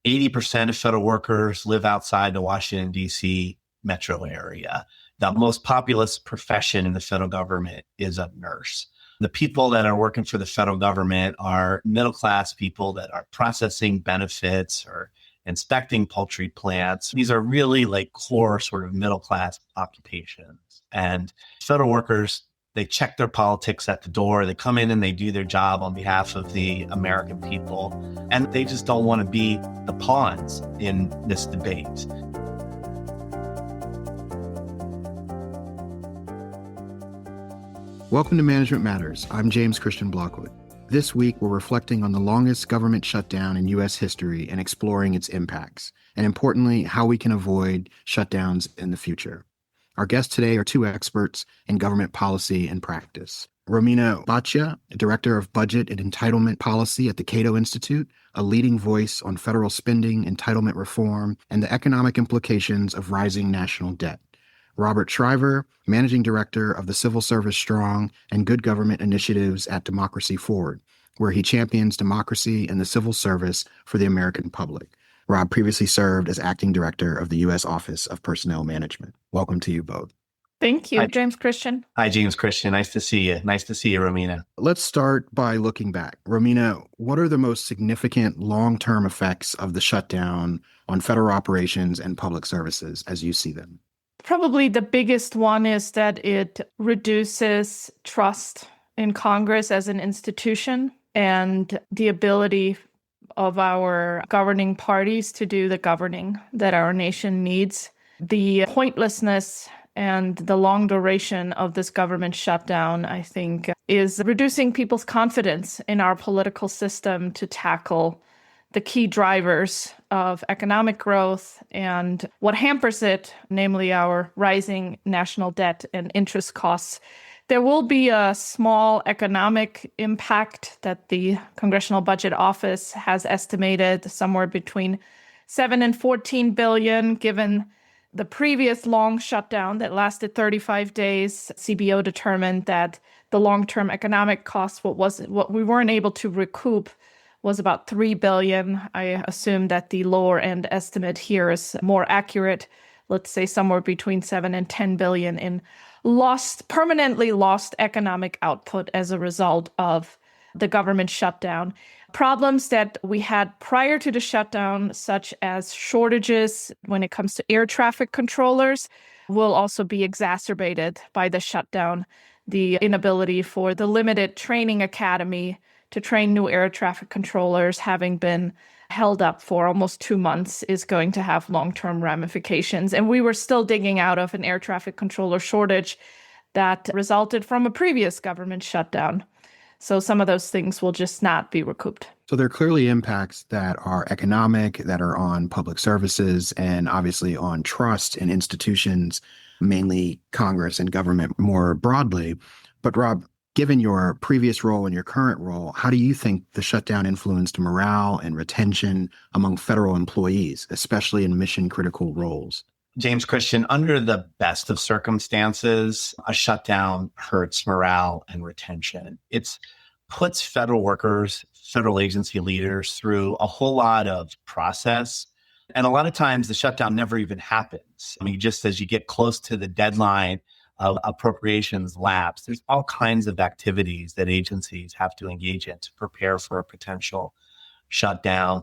80% of federal workers live outside the Washington, D.C. metro area. The most populous profession in the federal government is a nurse. The people that are working for the federal government are middle-class people that are processing benefits or inspecting poultry plants. These are really like core sort of middle-class occupations. And federal workers, they check their politics at the door. They come in and they do their job on behalf of the American people. And they just don't want to be the pawns in this debate. Welcome to Management Matters. I'm James-Christian Blockwood. This week, we're reflecting on the longest government shutdown in U.S. history and exploring its impacts, and importantly, how we can avoid shutdowns in the future. Our guests today are two experts in government policy and practice. Romina Boccia, Director of Budget and Entitlement Policy at the Cato Institute, a leading voice on federal spending, entitlement reform, and the economic implications of rising national debt. Robert Shriver, Managing Director of the Civil Service Strong and Good Government Initiatives at Democracy Forward, where he champions democracy and the civil service for the American public. Rob previously served as Acting Director of the U.S. Office of Personnel Management. Welcome to you both. Thank you, James-Christian. Hi, James-Christian. Nice to see you. Nice to see you, Romina. Let's start by looking back. Romina, what are the most significant long-term effects of the shutdown on federal operations and public services as you see them? Probably the biggest one is that it reduces trust in Congress as an institution and the ability of our governing parties to do the governing that our nation needs. The pointlessness and the long duration of this government shutdown, I think, is reducing people's confidence in our political system to tackle the key drivers of economic growth and what hampers it, namely our rising national debt and interest costs. There will be a small economic impact that the Congressional Budget Office has estimated somewhere between 7 and 14 billion, given the previous long shutdown that lasted 35 days. CBO determined that the long-term economic cost, what we weren't able to recoup, was about 3 billion. I assume that the lower end estimate here is more accurate. Let's say somewhere between 7 and 10 billion in permanently lost economic output as a result of the government shutdown. Problems that we had prior to the shutdown, such as shortages when it comes to air traffic controllers, will also be exacerbated by the shutdown. The inability for the limited training academy to train new air traffic controllers, having been held up for almost 2 months, is going to have long-term ramifications. And we were still digging out of an air traffic controller shortage that resulted from a previous government shutdown. So some of those things will just not be recouped. So there are clearly impacts that are economic, that are on public services, and obviously on trust in institutions, mainly Congress and government more broadly. But Rob, given your previous role and your current role, how do you think the shutdown influenced morale and retention among federal employees, especially in mission-critical roles? James-Christian, under the best of circumstances, a shutdown hurts morale and retention. It puts federal workers, federal agency leaders through a whole lot of process. And a lot of times the shutdown never even happens. I mean, just as you get close to the deadline of appropriations lapse, there's all kinds of activities that agencies have to engage in to prepare for a potential shutdown.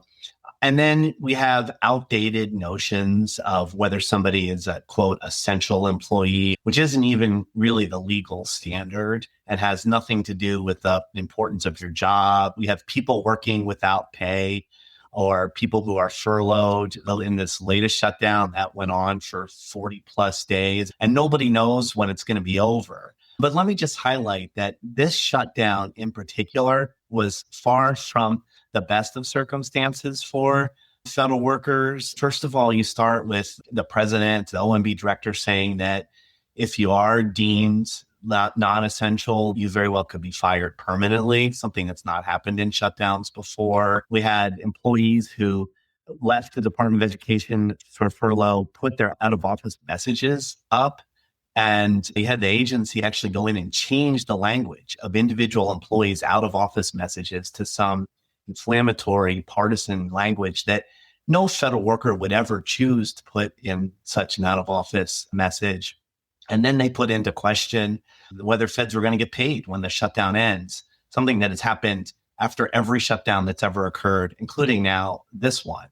And then we have outdated notions of whether somebody is a, quote, essential employee, which isn't even really the legal standard and has nothing to do with the importance of your job. We have people working without pay, or people who are furloughed. In this latest shutdown, that went on for 40 plus days, and nobody knows when it's going to be over. But let me just highlight that this shutdown in particular was far from the best of circumstances for federal workers. First of all, you start with the president, the OMB director, saying that if you are deemed non-essential, you very well could be fired permanently, something that's not happened in shutdowns before. We had employees who left the Department of Education for furlough, put their out-of-office messages up, and they had the agency actually go in and change the language of individual employees' out-of-office messages to some inflammatory partisan language that no federal worker would ever choose to put in such an out of office message. And then they put into question whether feds were going to get paid when the shutdown ends, something that has happened after every shutdown that's ever occurred, including now this one.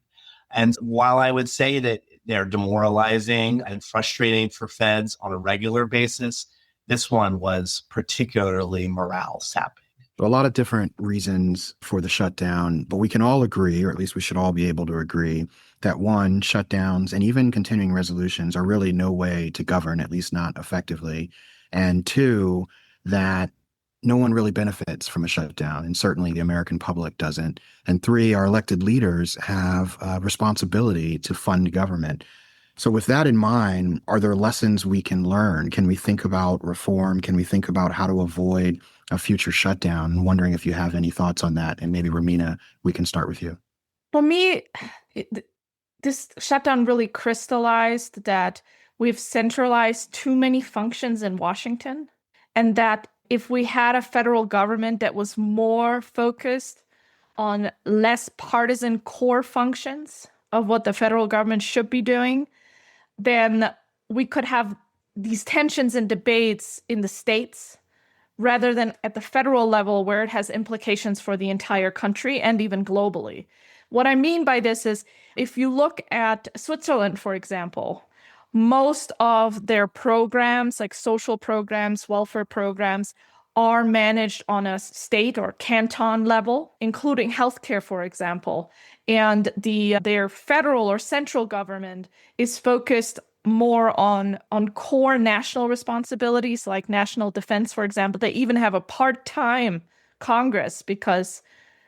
And while I would say that they're demoralizing and frustrating for feds on a regular basis, this one was particularly morale sapping. A lot of different reasons for the shutdown, but we can all agree, or at least we should all be able to agree, that one, shutdowns and even continuing resolutions are really no way to govern, at least not effectively. And two, that no one really benefits from a shutdown, and certainly the American public doesn't. And three, our elected leaders have a responsibility to fund government. So with that in mind, are there lessons we can learn? Can we think about reform? Can we think about how to avoid a future shutdown? I'm wondering if you have any thoughts on that. And maybe, Romina, we can start with you. For me, this shutdown really crystallized that we've centralized too many functions in Washington, and that if we had a federal government that was more focused on less partisan core functions of what the federal government should be doing, then we could have these tensions and debates in the states rather than at the federal level where it has implications for the entire country and even globally. What I mean by this is if you look at Switzerland, for example, most of their programs, like social programs, welfare programs, are managed on a state or canton level, including healthcare, for example. And their federal or central government is focused more on core national responsibilities, like national defense, for example. They even have a part-time Congress because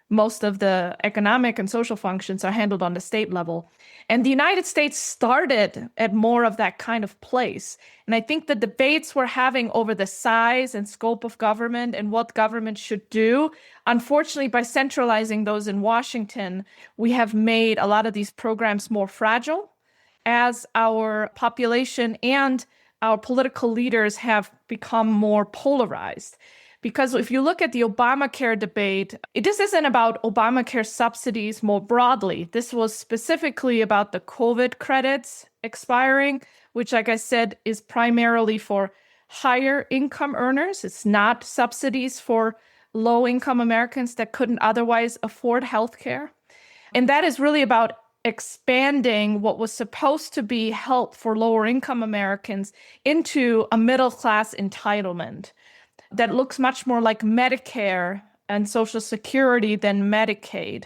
most of the economic and social functions are handled on the state level. And the United States started at more of that kind of place. And I think the debates we're having over the size and scope of government and what government should do, unfortunately, by centralizing those in Washington, we have made a lot of these programs more fragile as our population and our political leaders have become more polarized. Because if you look at the Obamacare debate, this isn't about Obamacare subsidies more broadly. This was specifically about the COVID credits expiring, which, like I said, is primarily for higher income earners. It's not subsidies for low-income Americans that couldn't otherwise afford healthcare. And that is really about expanding what was supposed to be help for lower-income Americans into a middle-class entitlement that looks much more like Medicare and Social Security than Medicaid.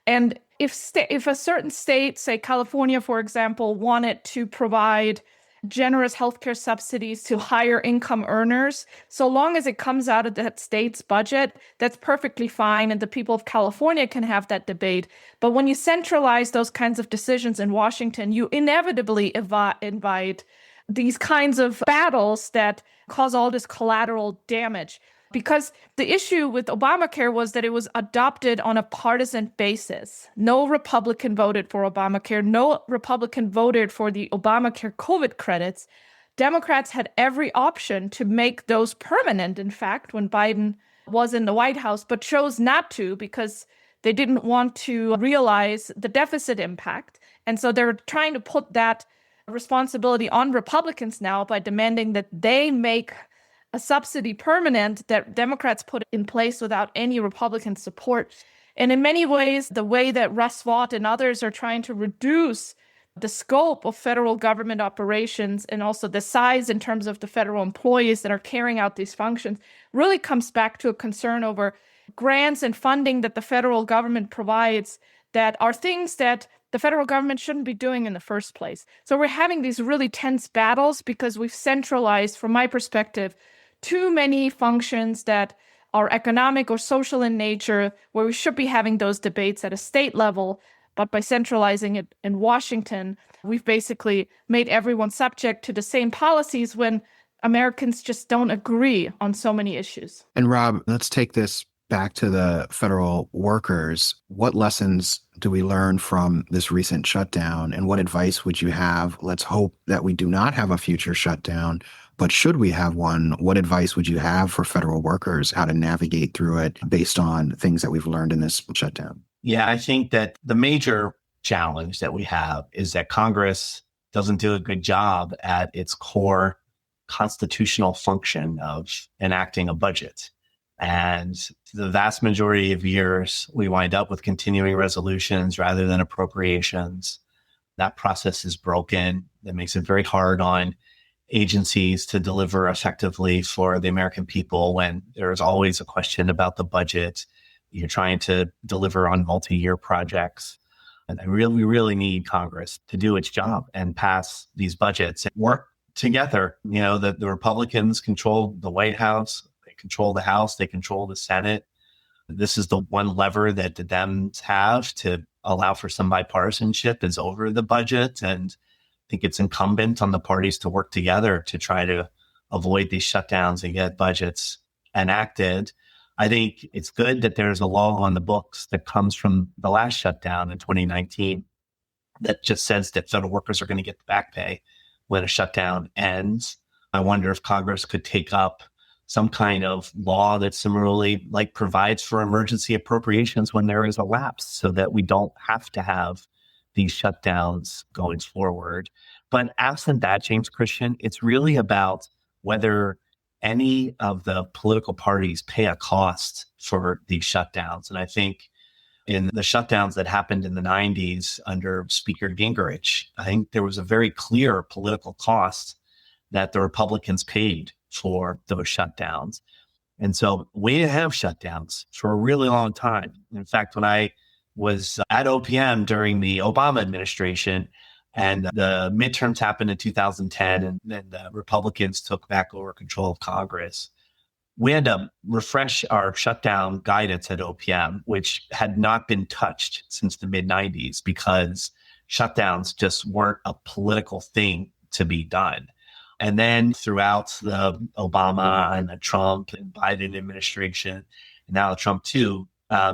And if a certain state, say California, for example, wanted to provide generous healthcare subsidies to higher income earners, so long as it comes out of that state's budget, that's perfectly fine. And the people of California can have that debate. But when you centralize those kinds of decisions in Washington, you inevitably invite these kinds of battles that cause all this collateral damage. Because the issue with Obamacare was that it was adopted on a partisan basis. No Republican voted for Obamacare. No Republican voted for the Obamacare COVID credits. Democrats had every option to make those permanent, in fact, when Biden was in the White House, but chose not to because they didn't want to realize the deficit impact. And so they're trying to put that responsibility on Republicans now by demanding that they make a subsidy permanent that Democrats put in place without any Republican support. And in many ways, the way that Russ Vought and others are trying to reduce the scope of federal government operations and also the size in terms of the federal employees that are carrying out these functions really comes back to a concern over grants and funding that the federal government provides that are things that the federal government shouldn't be doing in the first place. So we're having these really tense battles because we've centralized, from my perspective, too many functions that are economic or social in nature, where we should be having those debates at a state level. But by centralizing it in Washington, we've basically made everyone subject to the same policies when Americans just don't agree on so many issues. And Rob, let's take this back to the federal workers. What lessons do we learn from this recent shutdown, and what advice would you have? Let's hope that we do not have a future shutdown, but should we have one, what advice would you have for federal workers, how to navigate through it based on things that we've learned in this shutdown? Yeah, I think that the major challenge that we have is that Congress doesn't do a good job at its core constitutional function of enacting a budget. And the vast majority of years, we wind up with continuing resolutions rather than appropriations. That process is broken. That makes it very hard on agencies to deliver effectively for the American people when there is always a question about the budget. You're trying to deliver on multi-year projects. And we really need Congress to do its job and pass these budgets and work together. You know, the Republicans control the White House, they control the House, they control the Senate. This is the one lever that the Dems have to allow for some bipartisanship is over the budget. And I think it's incumbent on the parties to work together to try to avoid these shutdowns and get budgets enacted. I think it's good that there's a law on the books that comes from the last shutdown in 2019 that just says that federal workers are going to get the back pay when a shutdown ends. I wonder if Congress could take up some kind of law that similarly provides for emergency appropriations when there is a lapse so that we don't have to have these shutdowns going forward. But absent that, James-Christian, it's really about whether any of the political parties pay a cost for these shutdowns. And I think in the shutdowns that happened in the 90s under Speaker Gingrich, I think there was a very clear political cost that the Republicans paid for those shutdowns. And so we didn't have shutdowns for a really long time. In fact, when I was at OPM during the Obama administration, and the midterms happened in 2010, and then the Republicans took back over control of Congress. We had to refresh our shutdown guidance at OPM, which had not been touched since the mid-90s because shutdowns just weren't a political thing to be done. And then throughout the Obama and the Trump and Biden administration, and now Trump too,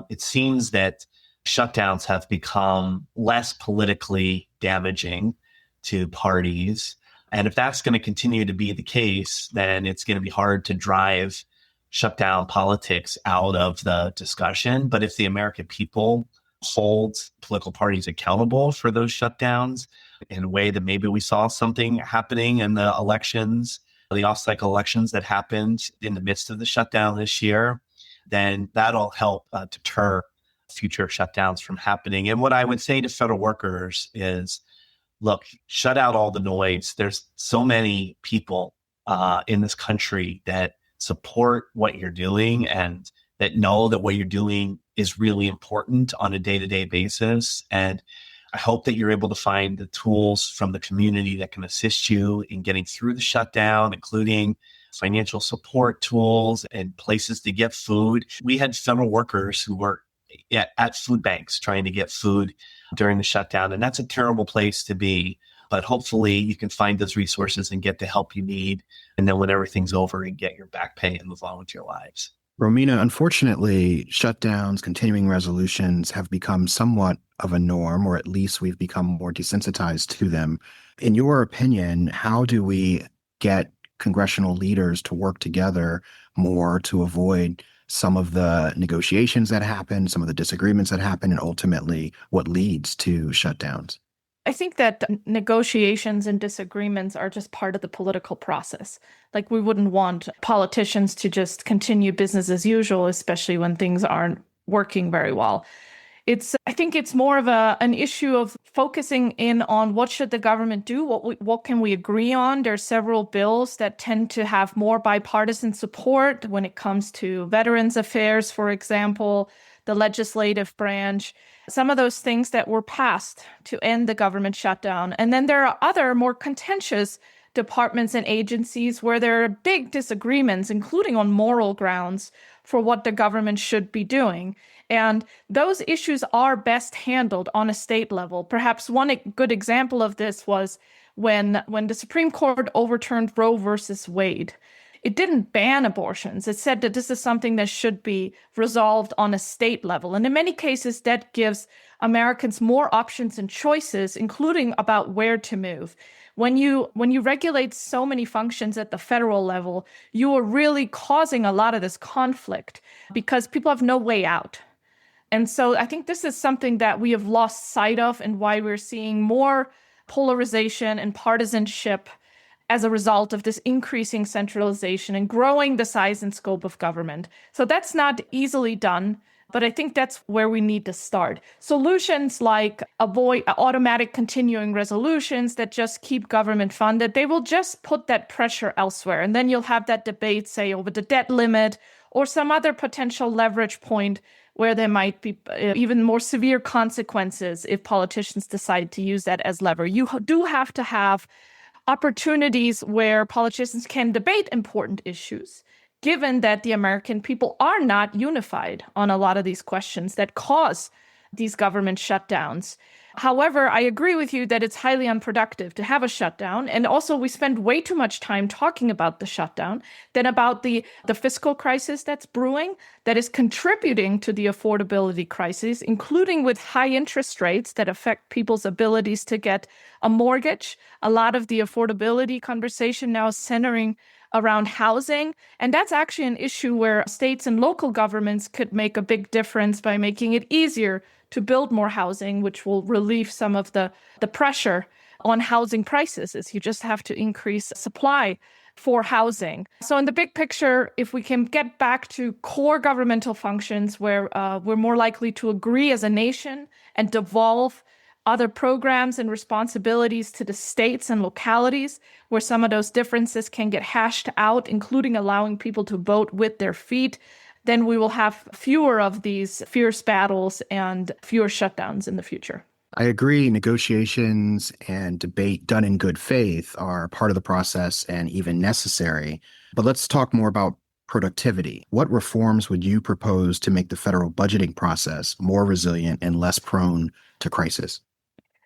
it seems that shutdowns have become less politically damaging to parties. And if that's going to continue to be the case, then it's going to be hard to drive shutdown politics out of the discussion. But if the American people hold political parties accountable for those shutdowns in a way that maybe we saw something happening in the elections, the off-cycle elections that happened in the midst of the shutdown this year, then that'll help deter future shutdowns from happening. And what I would say to federal workers is, look, shut out all the noise. There's so many people in this country that support what you're doing and that know that what you're doing is really important on a day-to-day basis. And I hope that you're able to find the tools from the community that can assist you in getting through the shutdown, including financial support tools and places to get food. We had federal workers who were at food banks trying to get food during the shutdown. And that's a terrible place to be. But hopefully you can find those resources and get the help you need. And then when everything's over, and get your back pay and move on with your lives. Romina, unfortunately, shutdowns, continuing resolutions have become somewhat of a norm, or at least we've become more desensitized to them. In your opinion, how do we get congressional leaders to work together more to avoid some of the negotiations that happen, some of the disagreements that happen, and ultimately what leads to shutdowns? I think that negotiations and disagreements are just part of the political process. Like, we wouldn't want politicians to just continue business as usual, especially when things aren't working very well. I think it's more of an issue of focusing in on what should the government do, what can we agree on. There are several bills that tend to have more bipartisan support when it comes to veterans affairs, for example, the legislative branch, some of those things that were passed to end the government shutdown. And then there are other more contentious departments and agencies where there are big disagreements, including on moral grounds, for what the government should be doing. And those issues are best handled on a state level. Perhaps one good example of this was when the Supreme Court overturned Roe versus Wade. It didn't ban abortions. It said that this is something that should be resolved on a state level. And in many cases, that gives Americans more options and choices, including about where to move. When you regulate so many functions at the federal level, you are really causing a lot of this conflict because people have no way out. And so I think this is something that we have lost sight of and why we're seeing more polarization and partisanship as a result of this increasing centralization and growing the size and scope of government. So that's not easily done, but I think that's where we need to start. Solutions like avoid automatic continuing resolutions that just keep government funded, they will just put that pressure elsewhere. And then you'll have that debate, say, over the debt limit or some other potential leverage point where there might be even more severe consequences if politicians decide to use that as lever. You do have to have opportunities where politicians can debate important issues, given that the American people are not unified on a lot of these questions that cause these government shutdowns. However, I agree with you that it's highly unproductive to have a shutdown. And also, we spend way too much time talking about the shutdown than about the fiscal crisis that's brewing, that is contributing to the affordability crisis, including with high interest rates that affect people's abilities to get a mortgage. A lot of the affordability conversation now is centering around housing. And that's actually an issue where states and local governments could make a big difference by making it easier to build more housing, which will relieve some of the pressure on housing prices, as you just have to increase supply for housing. So in the big picture, if we can get back to core governmental functions where we're more likely to agree as a nation and devolve other programs and responsibilities to the states and localities where some of those differences can get hashed out, including allowing people to vote with their feet, then we will have fewer of these fierce battles and fewer shutdowns in the future. I agree. Negotiations and debate done in good faith are part of the process and even necessary. But let's talk more about productivity. What reforms would you propose to make the federal budgeting process more resilient and less prone to crisis?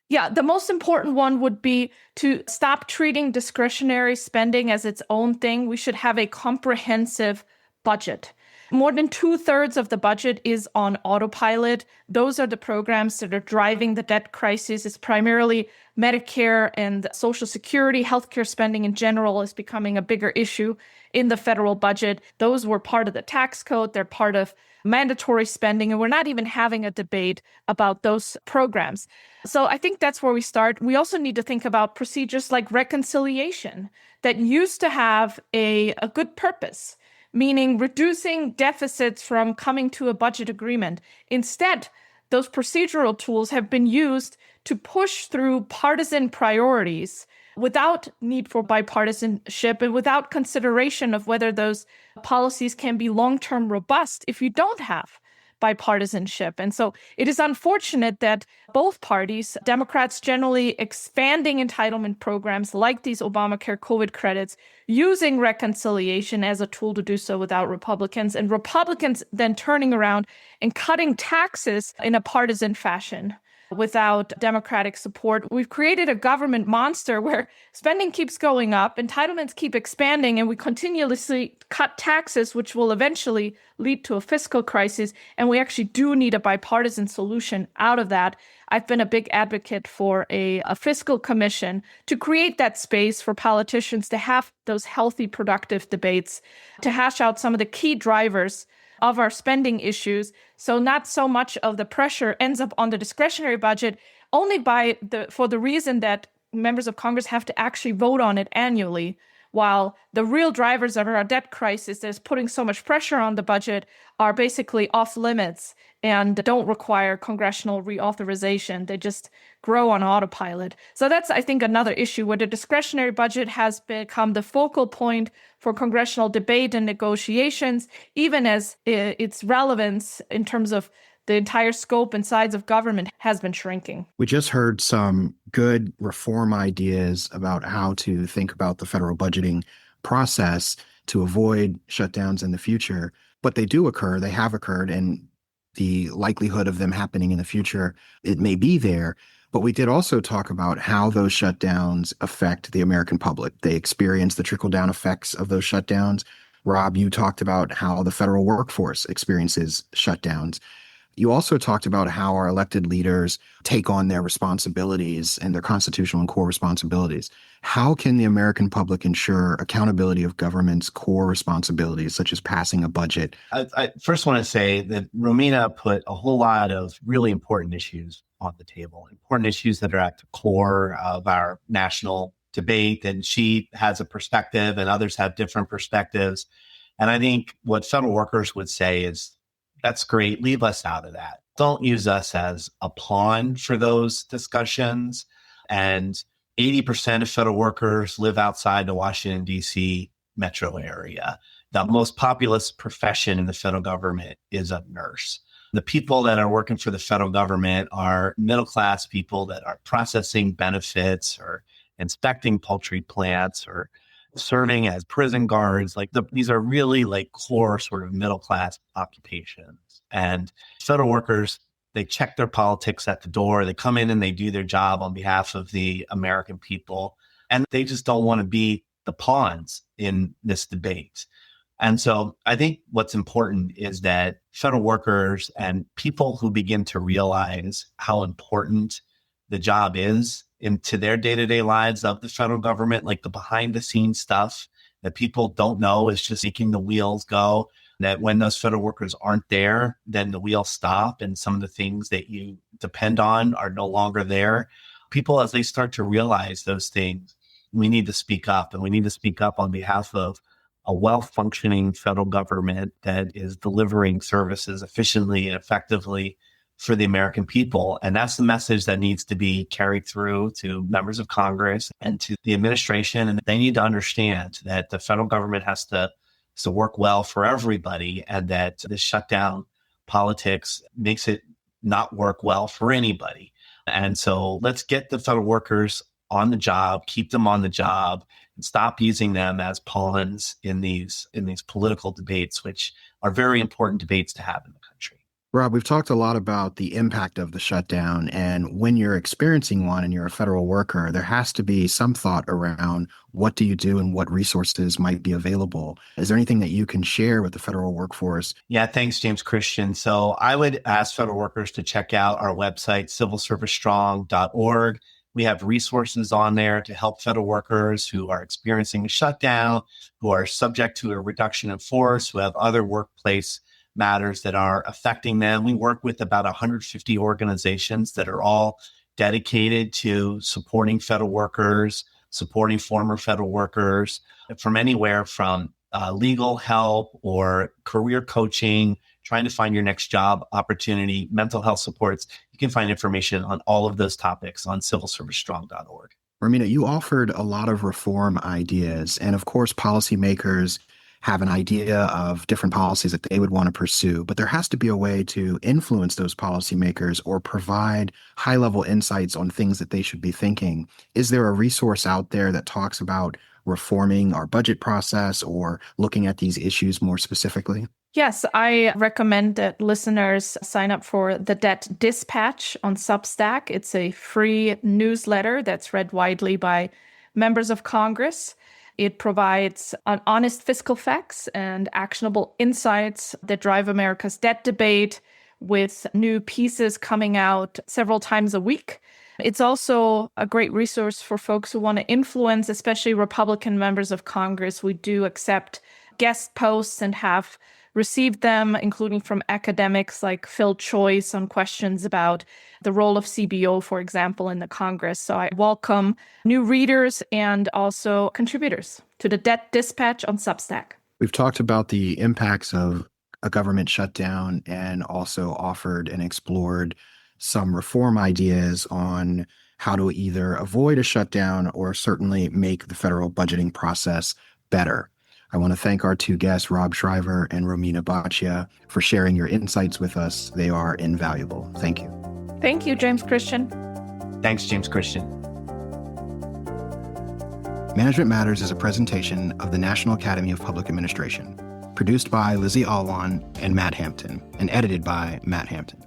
Yeah, the most important one would be to stop treating discretionary spending as its own thing. We should have a comprehensive budget. More than 2/3 of the budget is on autopilot. Those are the programs that are driving the debt crisis. It's primarily Medicare and Social Security. Healthcare spending in general is becoming a bigger issue in the federal budget. Those were part of the tax code. They're part of mandatory spending, and we're not even having a debate about those programs. So I think that's where we start. We also need to think about procedures like reconciliation that used to have a good purpose, meaning reducing deficits from coming to a budget agreement. Instead, those procedural tools have been used to push through partisan priorities without need for bipartisanship and without consideration of whether those policies can be long-term robust if you don't have bipartisanship. And so it is unfortunate that both parties, Democrats generally expanding entitlement programs like these Obamacare COVID credits, using reconciliation as a tool to do so without Republicans, and Republicans then turning around and cutting taxes in a partisan fashion without Democratic support. We've created a government monster where spending keeps going up, entitlements keep expanding, and we continuously cut taxes, which will eventually lead to a fiscal crisis. And we actually do need a bipartisan solution out of that. I've been a big advocate for a fiscal commission to create that space for politicians to have those healthy, productive debates, to hash out some of the key drivers of our spending issues. So not so much of the pressure ends up on the discretionary budget, only for the reason that members of Congress have to actually vote on it annually, while the real drivers of our debt crisis that's putting so much pressure on the budget are basically off limits and don't require congressional reauthorization. They just grow on autopilot. So that's, I think, another issue where the discretionary budget has become the focal point for congressional debate and negotiations, even as its relevance in terms of the entire scope and size of government has been shrinking. We just heard some good reform ideas about how to think about the federal budgeting process to avoid shutdowns in the future. But they do occur, they have occurred, and the likelihood of them happening in the future, it may be there. But we did also talk about how those shutdowns affect the American public. They experience the trickle-down effects of those shutdowns. Rob, you talked about how the federal workforce experiences shutdowns. You also talked about how our elected leaders take on their responsibilities and their constitutional and core responsibilities. How can the American public ensure accountability of government's core responsibilities, such as passing a budget? I first want to say that Romina put a whole lot of really important issues on the table, important issues that are at the core of our national debate. And she has a perspective and others have different perspectives. And I think what federal workers would say is, that's great. Leave us out of that. Don't use us as a pawn for those discussions. And 80% of federal workers live outside the Washington, D.C. metro area. The most populous profession in the federal government is a nurse. The people that are working for the federal government are middle-class people that are processing benefits or inspecting poultry plants or serving as prison guards. These are really core sort of middle-class occupations. And federal workers, they check their politics at the door. They come in and they do their job on behalf of the American people. And they just don't want to be the pawns in this debate. And so I think what's important is that federal workers and people who begin to realize how important the job is into their day-to-day lives of the federal government, like the behind-the-scenes stuff that people don't know is just making the wheels go, that when those federal workers aren't there, then the wheels stop and some of the things that you depend on are no longer there. People, as they start to realize those things, we need to speak up, and we need to speak up on behalf of a well-functioning federal government that is delivering services efficiently and effectively for the American people. And that's the message that needs to be carried through to members of Congress and to the administration. And they need to understand that the federal government has to work well for everybody, and that the shutdown politics makes it not work well for anybody. And so let's get the federal workers on the job, keep them on the job, and stop using them as pawns in these political debates, which are very important debates to have in the country. Rob, we've talked a lot about the impact of the shutdown, and when you're experiencing one and you're a federal worker, there has to be some thought around what do you do and what resources might be available. Is there anything that you can share with the federal workforce? Yeah, thanks, James-Christian. So I would ask federal workers to check out our website, civilservicestrong.org. We have resources on there to help federal workers who are experiencing a shutdown, who are subject to a reduction in force, who have other workplace matters that are affecting them. We work with about 150 organizations that are all dedicated to supporting federal workers, supporting former federal workers, from anywhere from legal help or career coaching, trying to find your next job opportunity, mental health supports. You can find information on all of those topics on civilservicestrong.org. Romina, you offered a lot of reform ideas, and of course, policymakers have an idea of different policies that they would want to pursue, but there has to be a way to influence those policymakers or provide high-level insights on things that they should be thinking. Is there a resource out there that talks about reforming our budget process or looking at these issues more specifically? Yes, I recommend that listeners sign up for the Debt Dispatch on Substack. It's a free newsletter that's read widely by members of Congress. It provides honest fiscal facts and actionable insights that drive America's debt debate, with new pieces coming out several times a week. It's also a great resource for folks who want to influence, especially Republican members of Congress. We do accept guest posts and have received them, including from academics like Phil Choice on questions about the role of CBO, for example, in the Congress. So I welcome new readers and also contributors to the Debt Dispatch on Substack. We've talked about the impacts of a government shutdown and also offered and explored some reform ideas on how to either avoid a shutdown or certainly make the federal budgeting process better. I want to thank our two guests, Rob Shriver and Romina Boccia, for sharing your insights with us. They are invaluable. Thank you. Thank you, James-Christian. Thanks, James-Christian. Management Matters is a presentation of the National Academy of Public Administration, produced by Lizzie Alwan and Matt Hampton, and edited by Matt Hampton.